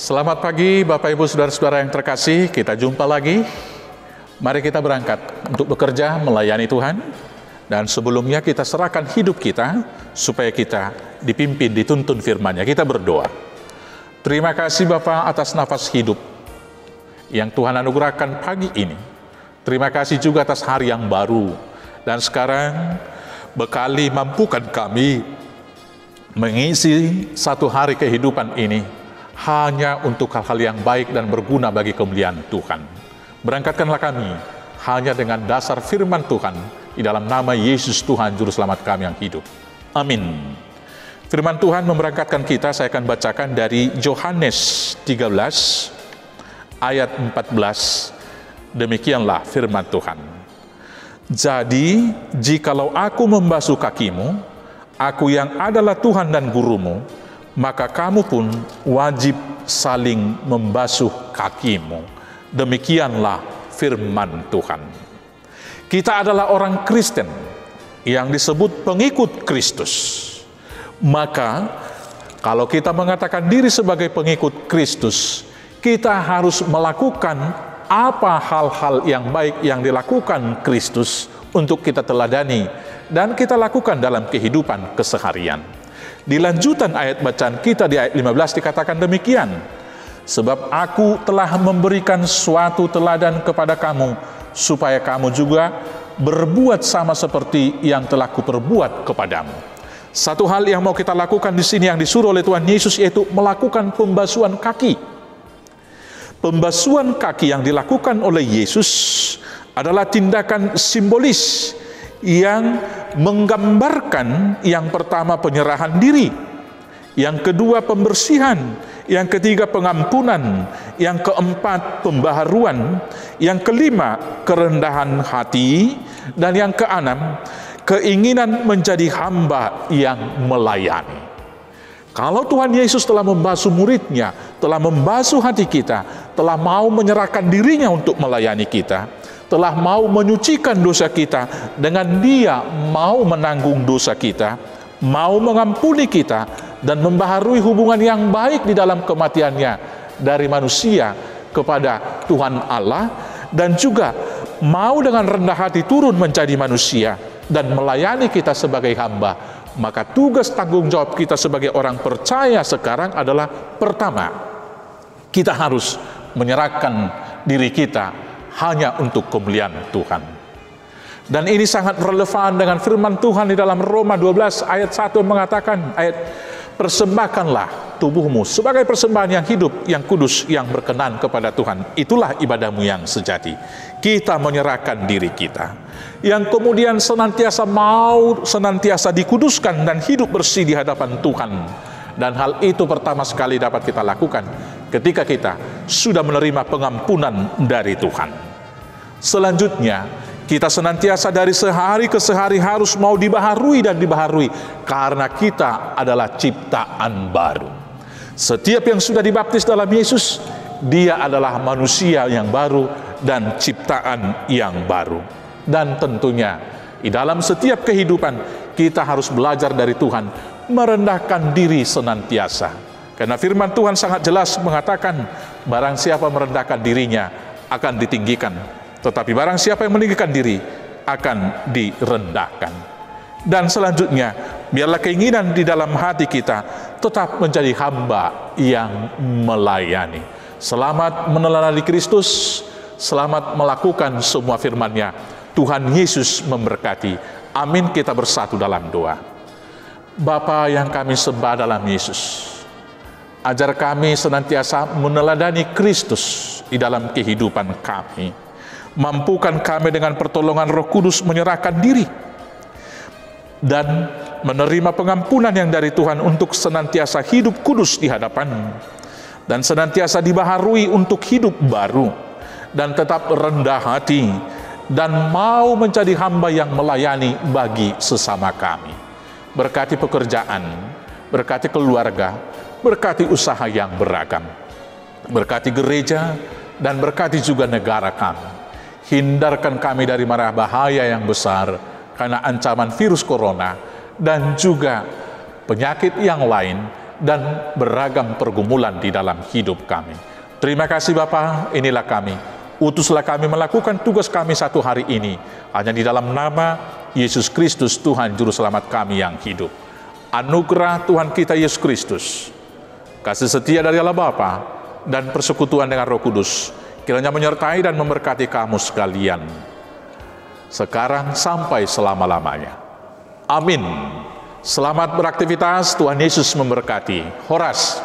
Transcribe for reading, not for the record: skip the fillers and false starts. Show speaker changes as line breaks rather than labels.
Selamat pagi Bapak Ibu Saudara-saudara yang terkasih, kita jumpa lagi. Mari kita berangkat untuk bekerja melayani Tuhan. Dan sebelumnya kita serahkan hidup kita supaya kita dipimpin, dituntun firman-Nya. Kita berdoa. Terima kasih Bapa atas nafas hidup yang Tuhan anugerahkan pagi ini. Terima kasih juga atas hari yang baru. Dan sekarang bekali mampukan kami mengisi satu hari kehidupan ini hanya untuk hal-hal yang baik dan berguna bagi kemuliaan Tuhan. Berangkatkanlah kami hanya dengan dasar firman Tuhan di dalam nama Yesus Tuhan Juru Selamat kami yang hidup. Amin. Firman Tuhan memberangkatkan kita, saya akan bacakan dari Yohanes 13 ayat 14. Demikianlah firman Tuhan. Jadi, jikalau aku membasuh kakimu, aku yang adalah Tuhan dan gurumu, maka kamu pun wajib saling membasuh kakimu. Demikianlah firman Tuhan. Kita adalah orang Kristen yang disebut pengikut Kristus. Maka kalau kita mengatakan diri sebagai pengikut Kristus, kita harus melakukan apa hal-hal yang baik yang dilakukan Kristus untuk kita teladani dan kita lakukan dalam kehidupan keseharian. Di lanjutan ayat bacaan kita di ayat 15 dikatakan demikian. Sebab aku telah memberikan suatu teladan kepada kamu, supaya kamu juga berbuat sama seperti yang telah kuperbuat kepadamu. Satu hal yang mau kita lakukan di sini yang disuruh oleh Tuhan Yesus, yaitu melakukan pembasuhan kaki. Pembasuhan kaki yang dilakukan oleh Yesus adalah tindakan simbolis yang menggambarkan yang pertama penyerahan diri, yang kedua pembersihan, yang ketiga pengampunan, yang keempat pembaharuan, yang kelima kerendahan hati, dan yang keenam keinginan menjadi hamba yang melayani. Kalau Tuhan Yesus telah membasuh muridnya, telah membasuh hati kita, telah mau menyerahkan dirinya untuk melayani kita, telah mau menyucikan dosa kita, dengan Dia mau menanggung dosa kita, mau mengampuni kita, dan membaharui hubungan yang baik di dalam kematiannya dari manusia kepada Tuhan Allah, dan juga mau dengan rendah hati turun menjadi manusia dan melayani kita sebagai hamba. Maka tugas tanggung jawab kita sebagai orang percaya sekarang adalah, pertama, kita harus menyerahkan diri kita hanya untuk kemuliaan Tuhan. Dan ini sangat relevan dengan firman Tuhan di dalam Roma 12 ayat 1 mengatakan, persembahkanlah tubuhmu sebagai persembahan yang hidup, yang kudus, yang berkenan kepada Tuhan. Itulah ibadahmu yang sejati. Kita menyerahkan diri kita, yang kemudian senantiasa dikuduskan dan hidup bersih di hadapan Tuhan. Dan hal itu pertama sekali dapat kita lakukan ketika kita sudah menerima pengampunan dari Tuhan. Selanjutnya, kita senantiasa dari sehari ke sehari harus mau dibaharui dan dibaharui, karena kita adalah ciptaan baru. Setiap yang sudah dibaptis dalam Yesus, dia adalah manusia yang baru dan ciptaan yang baru. Dan tentunya di dalam setiap kehidupan kita harus belajar dari Tuhan, merendahkan diri senantiasa. Karena firman Tuhan sangat jelas mengatakan, barang siapa merendahkan dirinya akan ditinggikan, tetapi barang siapa yang meninggikan diri akan direndahkan. Dan selanjutnya, biarlah keinginan di dalam hati kita tetap menjadi hamba yang melayani. Selamat meneladani Kristus, selamat melakukan semua firman-Nya. Tuhan Yesus memberkati. Amin. Kita bersatu dalam doa. Bapa yang kami sembah dalam Yesus, ajar kami senantiasa meneladani Kristus di dalam kehidupan kami. Mampukan kami dengan pertolongan Roh Kudus menyerahkan diri dan menerima pengampunan yang dari Tuhan untuk senantiasa hidup kudus di hadapan, dan senantiasa dibaharui untuk hidup baru, dan tetap rendah hati dan mau menjadi hamba yang melayani bagi sesama kami. Berkati pekerjaan, berkati keluarga, berkati usaha yang beragam, berkati gereja, dan berkati juga negara kami. Hindarkan kami dari mara bahaya yang besar karena ancaman virus corona dan juga penyakit yang lain dan beragam pergumulan di dalam hidup kami. Terima kasih Bapa, inilah kami. Utuslah kami melakukan tugas kami satu hari ini, hanya di dalam nama Yesus Kristus, Tuhan Juru Selamat kami yang hidup. Anugerah Tuhan kita Yesus Kristus, kasih setia dari Allah Bapa, dan persekutuan dengan Roh Kudus, kiranya menyertai dan memberkati kamu sekalian, sekarang sampai selama-lamanya. Amin. Selamat beraktivitas, Tuhan Yesus memberkati. Horas.